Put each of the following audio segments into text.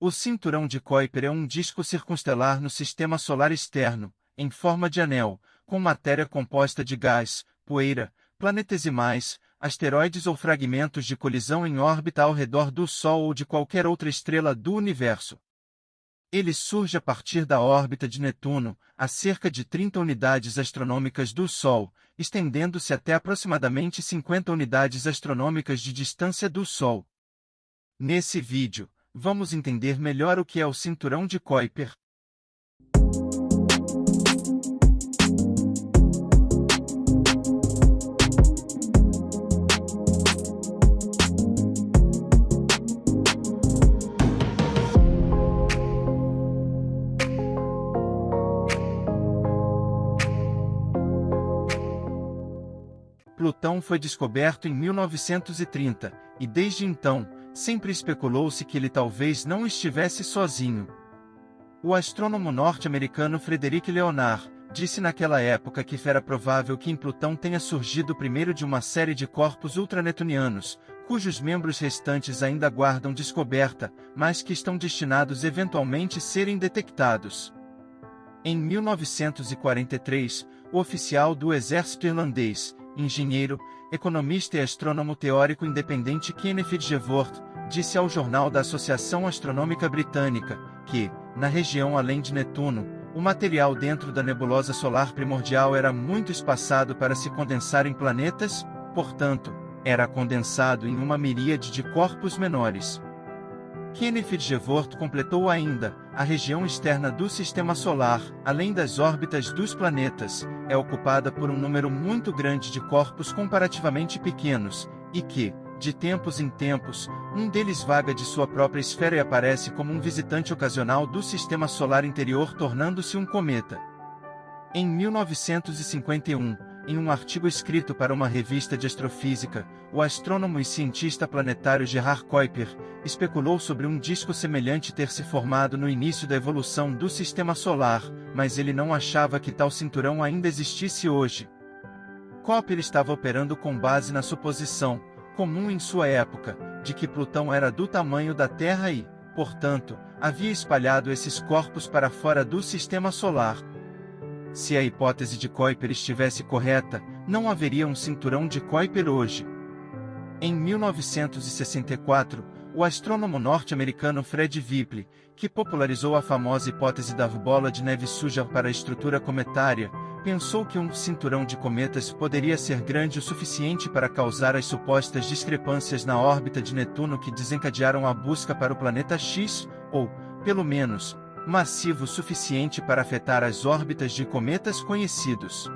O cinturão de Kuiper é um disco circunstelar no sistema solar externo, em forma de anel, com matéria composta de gás, poeira, planetesimais, asteroides ou fragmentos de colisão em órbita ao redor do Sol ou de qualquer outra estrela do universo. Ele surge a partir da órbita de Netuno, a cerca de 30 unidades astronômicas do Sol, estendendo-se até aproximadamente 50 unidades astronômicas de distância do Sol. Nesse vídeo, vamos entender melhor o que é o cinturão de Kuiper. Plutão foi descoberto em 1930, e desde então, sempre especulou-se que ele talvez não estivesse sozinho. O astrônomo norte-americano Frederick Leonard disse naquela época que era provável que em Plutão tenha surgido o primeiro de uma série de corpos ultranetunianos, cujos membros restantes ainda aguardam descoberta, mas que estão destinados eventualmente serem detectados. Em 1943, o oficial do exército irlandês, engenheiro, economista e astrônomo teórico independente Kenneth Fitzgerald, disse ao Jornal da Associação Astronômica Britânica que, na região além de Netuno, o material dentro da nebulosa solar primordial era muito espaçado para se condensar em planetas, portanto, era condensado em uma miríade de corpos menores. Kenneth Fitzgerald completou ainda: a região externa do Sistema Solar, além das órbitas dos planetas, é ocupada por um número muito grande de corpos comparativamente pequenos, e que, de tempos em tempos, um deles vaga de sua própria esfera e aparece como um visitante ocasional do Sistema Solar interior, tornando-se um cometa. Em 1951, em um artigo escrito para uma revista de astrofísica, o astrônomo e cientista planetário Gerard Kuiper especulou sobre um disco semelhante ter se formado no início da evolução do Sistema Solar, mas ele não achava que tal cinturão ainda existisse hoje. Kuiper estava operando com base na suposição, comum em sua época, de que Plutão era do tamanho da Terra e, portanto, havia espalhado esses corpos para fora do Sistema Solar. Se a hipótese de Kuiper estivesse correta, não haveria um cinturão de Kuiper hoje. Em 1964, o astrônomo norte-americano Fred Whipple, que popularizou a famosa hipótese da bola de neve suja para a estrutura cometária, pensou que um cinturão de cometas poderia ser grande o suficiente para causar as supostas discrepâncias na órbita de Netuno que desencadearam a busca para o planeta X, ou, pelo menos, massivo o suficiente para afetar as órbitas de cometas conhecidos.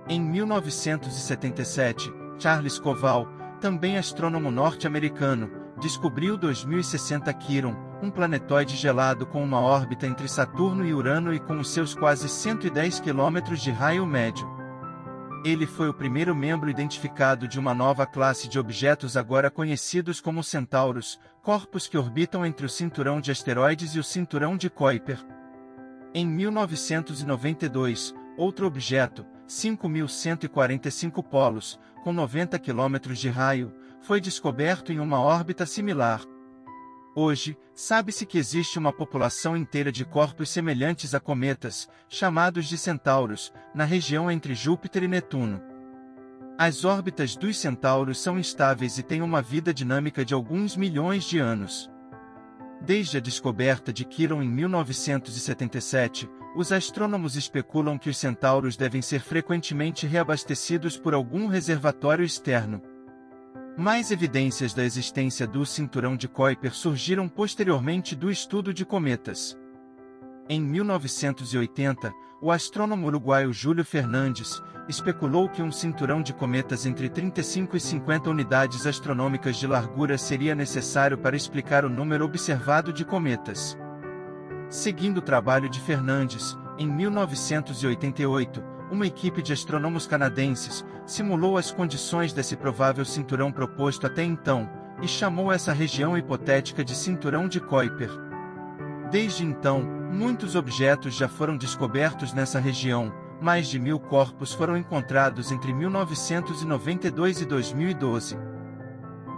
Em 1977, Charles Koval, também astrônomo norte-americano, descobriu 2060 Quiron, um planetoide gelado com uma órbita entre Saturno e Urano e com os seus quase 110 km de raio médio. Ele foi o primeiro membro identificado de uma nova classe de objetos agora conhecidos como centauros, corpos que orbitam entre o cinturão de asteroides e o cinturão de Kuiper. Em 1992, outro objeto, 5.145 polos, com 90 km de raio, foi descoberto em uma órbita similar. Hoje, sabe-se que existe uma população inteira de corpos semelhantes a cometas, chamados de centauros, na região entre Júpiter e Netuno. As órbitas dos centauros são instáveis e têm uma vida dinâmica de alguns milhões de anos. Desde a descoberta de Quiron em 1977, os astrônomos especulam que os centauros devem ser frequentemente reabastecidos por algum reservatório externo. Mais evidências da existência do cinturão de Kuiper surgiram posteriormente do estudo de cometas. Em 1980, o astrônomo uruguaio Júlio Fernandes especulou que um cinturão de cometas entre 35 e 50 unidades astronômicas de largura seria necessário para explicar o número observado de cometas. Seguindo o trabalho de Fernandes, em 1988, uma equipe de astrônomos canadenses simulou as condições desse provável cinturão proposto até então, e chamou essa região hipotética de cinturão de Kuiper. Desde então, muitos objetos já foram descobertos nessa região, mais de 1.000 corpos foram encontrados entre 1992 e 2012.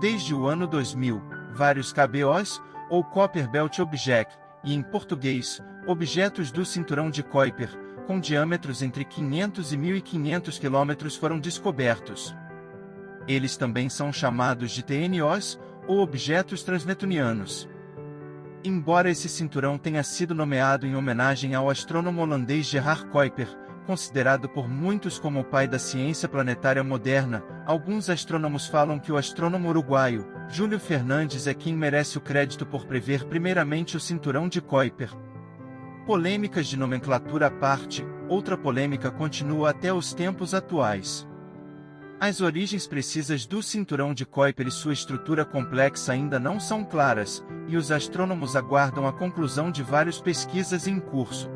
Desde o ano 2000, vários KBOs, ou Kuiper Belt Object, e em português, objetos do cinturão de Kuiper, com diâmetros entre 500 e 1.500 km foram descobertos. Eles também são chamados de TNOs, ou objetos transnetunianos. Embora esse cinturão tenha sido nomeado em homenagem ao astrônomo holandês Gerard Kuiper, considerado por muitos como o pai da ciência planetária moderna, alguns astrônomos falam que o astrônomo uruguaio, Júlio Fernandes, é quem merece o crédito por prever primeiramente o cinturão de Kuiper. Polêmicas de nomenclatura à parte, outra polêmica continua até os tempos atuais. As origens precisas do cinturão de Kuiper e sua estrutura complexa ainda não são claras, e os astrônomos aguardam a conclusão de várias pesquisas em curso.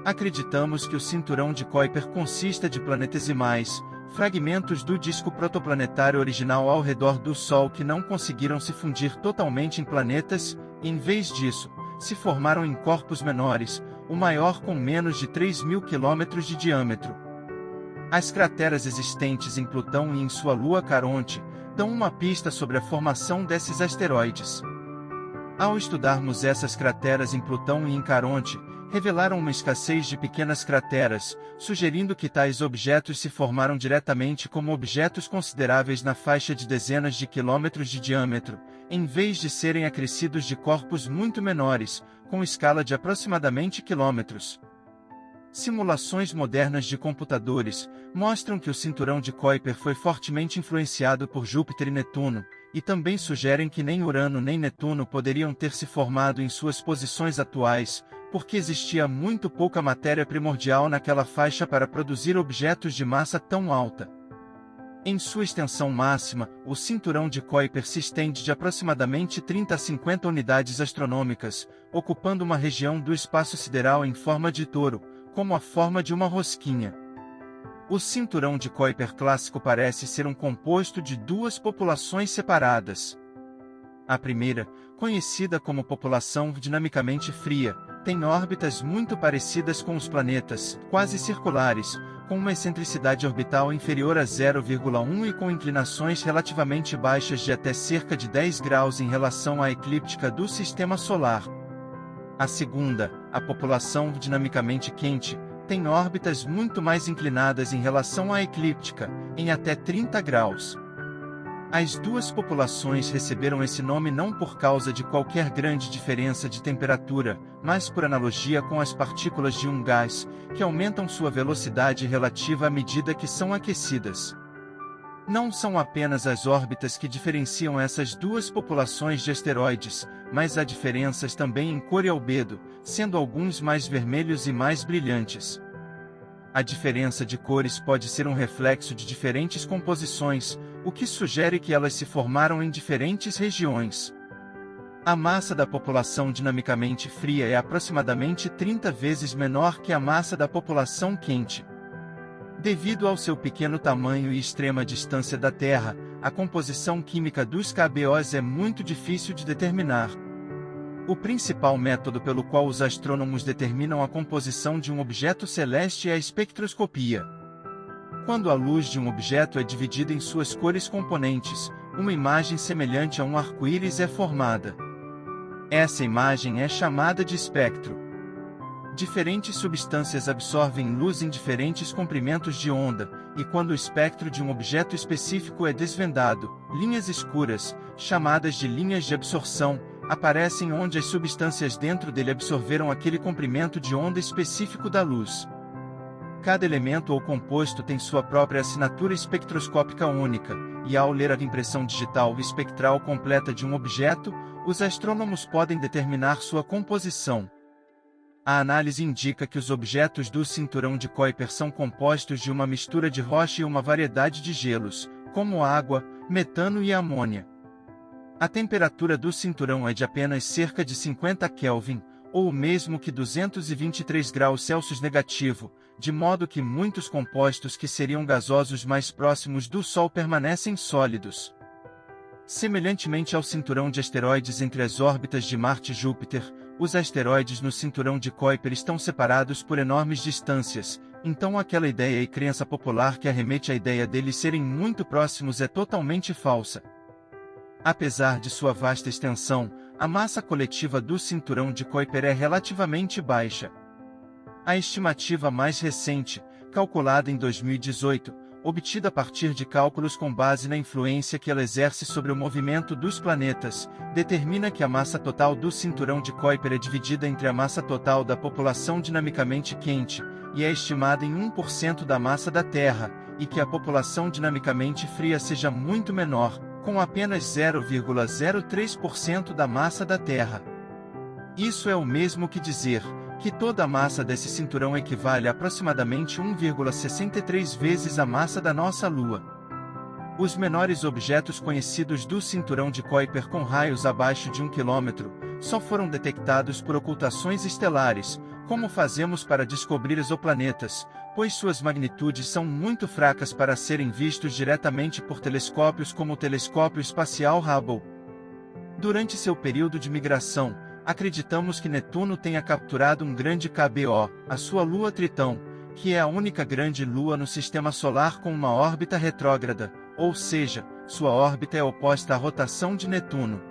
Acreditamos que o cinturão de Kuiper consista de planetesimais, fragmentos do disco protoplanetário original ao redor do Sol que não conseguiram se fundir totalmente em planetas, e em vez disso, se formaram em corpos menores, o maior com menos de 3.000 km de diâmetro. As crateras existentes em Plutão e em sua lua Caronte dão uma pista sobre a formação desses asteroides. Ao estudarmos essas crateras em Plutão e em Caronte, revelaram uma escassez de pequenas crateras, sugerindo que tais objetos se formaram diretamente como objetos consideráveis na faixa de dezenas de quilômetros de diâmetro, em vez de serem acrescidos de corpos muito menores, com escala de aproximadamente quilômetros. Simulações modernas de computadores mostram que o cinturão de Kuiper foi fortemente influenciado por Júpiter e Netuno, e também sugerem que nem Urano nem Netuno poderiam ter se formado em suas posições atuais, porque existia muito pouca matéria primordial naquela faixa para produzir objetos de massa tão alta. Em sua extensão máxima, o cinturão de Kuiper se estende de aproximadamente 30 a 50 unidades astronômicas, ocupando uma região do espaço sideral em forma de touro, como a forma de uma rosquinha. O cinturão de Kuiper clássico parece ser um composto de duas populações separadas. A primeira, conhecida como população dinamicamente fria, tem órbitas muito parecidas com os planetas, quase circulares, com uma excentricidade orbital inferior a 0,1 e com inclinações relativamente baixas de até cerca de 10 graus em relação à eclíptica do Sistema Solar. A segunda, a população dinamicamente quente, tem órbitas muito mais inclinadas em relação à eclíptica, em até 30 graus. As duas populações receberam esse nome não por causa de qualquer grande diferença de temperatura, mas por analogia com as partículas de um gás, que aumentam sua velocidade relativa à medida que são aquecidas. Não são apenas as órbitas que diferenciam essas duas populações de asteroides, mas há diferenças também em cor e albedo, sendo alguns mais vermelhos e mais brilhantes. A diferença de cores pode ser um reflexo de diferentes composições, o que sugere que elas se formaram em diferentes regiões. A massa da população dinamicamente fria é aproximadamente 30 vezes menor que a massa da população quente. Devido ao seu pequeno tamanho e extrema distância da Terra, a composição química dos KBOs é muito difícil de determinar. O principal método pelo qual os astrônomos determinam a composição de um objeto celeste é a espectroscopia. Quando a luz de um objeto é dividida em suas cores componentes, uma imagem semelhante a um arco-íris é formada. Essa imagem é chamada de espectro. Diferentes substâncias absorvem luz em diferentes comprimentos de onda, e quando o espectro de um objeto específico é desvendado, linhas escuras, chamadas de linhas de absorção, aparecem onde as substâncias dentro dele absorveram aquele comprimento de onda específico da luz. Cada elemento ou composto tem sua própria assinatura espectroscópica única, e ao ler a impressão digital espectral completa de um objeto, os astrônomos podem determinar sua composição. A análise indica que os objetos do cinturão de Kuiper são compostos de uma mistura de rocha e uma variedade de gelos, como água, metano e amônia. A temperatura do cinturão é de apenas cerca de 50 Kelvin, ou o mesmo que 223 graus Celsius negativo, de modo que muitos compostos que seriam gasosos mais próximos do Sol permanecem sólidos. Semelhantemente ao cinturão de asteroides entre as órbitas de Marte e Júpiter, os asteroides no cinturão de Kuiper estão separados por enormes distâncias, então aquela ideia e crença popular que arremete à ideia deles serem muito próximos é totalmente falsa. Apesar de sua vasta extensão, a massa coletiva do cinturão de Kuiper é relativamente baixa. A estimativa mais recente, calculada em 2018, obtida a partir de cálculos com base na influência que ela exerce sobre o movimento dos planetas, determina que a massa total do cinturão de Kuiper é dividida entre a massa total da população dinamicamente quente, e é estimada em 1% da massa da Terra, e que a população dinamicamente fria seja muito menor, com apenas 0,03% da massa da Terra. Isso é o mesmo que dizer que toda a massa desse cinturão equivale a aproximadamente 1,63 vezes a massa da nossa Lua. Os menores objetos conhecidos do cinturão de Kuiper com raios abaixo de 1 km só foram detectados por ocultações estelares, como fazemos para descobrir exoplanetas, pois suas magnitudes são muito fracas para serem vistos diretamente por telescópios como o telescópio espacial Hubble. Durante seu período de migração, acreditamos que Netuno tenha capturado um grande KBO, a sua lua Tritão, que é a única grande lua no sistema solar com uma órbita retrógrada, ou seja, sua órbita é oposta à rotação de Netuno.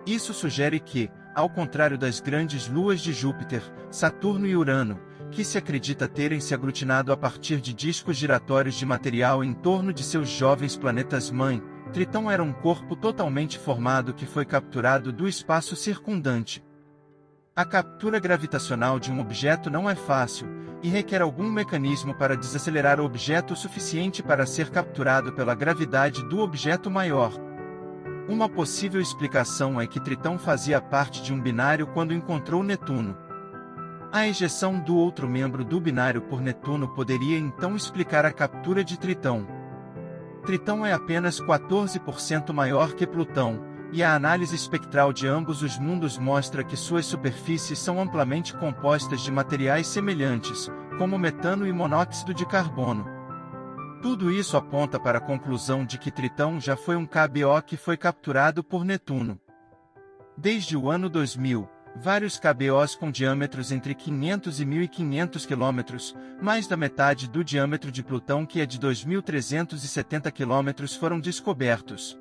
Isso sugere que, ao contrário das grandes luas de Júpiter, Saturno e Urano, que se acredita terem se aglutinado a partir de discos giratórios de material em torno de seus jovens planetas-mãe, Tritão era um corpo totalmente formado que foi capturado do espaço circundante. A captura gravitacional de um objeto não é fácil, e requer algum mecanismo para desacelerar o objeto o suficiente para ser capturado pela gravidade do objeto maior. Uma possível explicação é que Tritão fazia parte de um binário quando encontrou Netuno. A ejeção do outro membro do binário por Netuno poderia então explicar a captura de Tritão. Tritão é apenas 14% maior que Plutão, e a análise espectral de ambos os mundos mostra que suas superfícies são amplamente compostas de materiais semelhantes, como metano e monóxido de carbono. Tudo isso aponta para a conclusão de que Tritão já foi um KBO que foi capturado por Netuno. Desde o ano 2000, vários KBOs com diâmetros entre 500 e 1.500 km, mais da metade do diâmetro de Plutão, que é de 2.370 km, foram descobertos.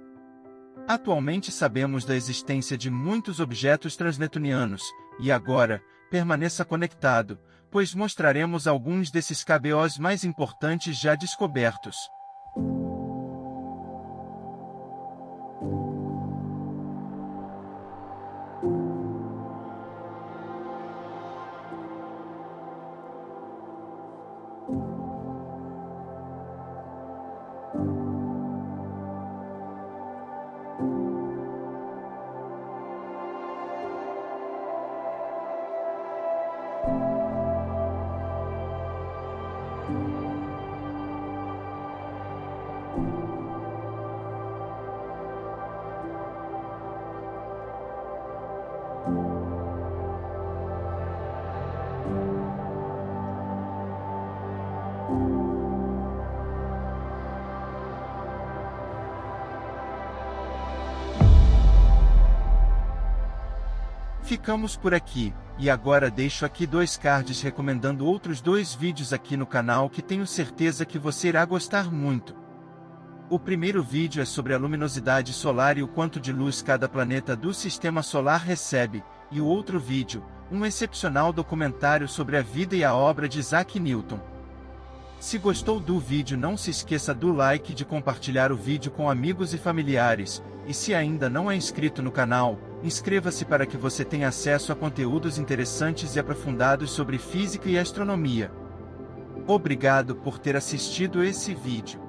Atualmente sabemos da existência de muitos objetos transnetunianos, e agora, permaneça conectado, pois mostraremos alguns desses KBOs mais importantes já descobertos. Ficamos por aqui, e agora deixo aqui 2 cards recomendando outros 2 vídeos aqui no canal que tenho certeza que você irá gostar muito. O primeiro vídeo é sobre a luminosidade solar e o quanto de luz cada planeta do Sistema Solar recebe, e o outro vídeo, um excepcional documentário sobre a vida e a obra de Isaac Newton. Se gostou do vídeo, não se esqueça do like e de compartilhar o vídeo com amigos e familiares, e se ainda não é inscrito no canal, inscreva-se para que você tenha acesso a conteúdos interessantes e aprofundados sobre física e astronomia. Obrigado por ter assistido esse vídeo.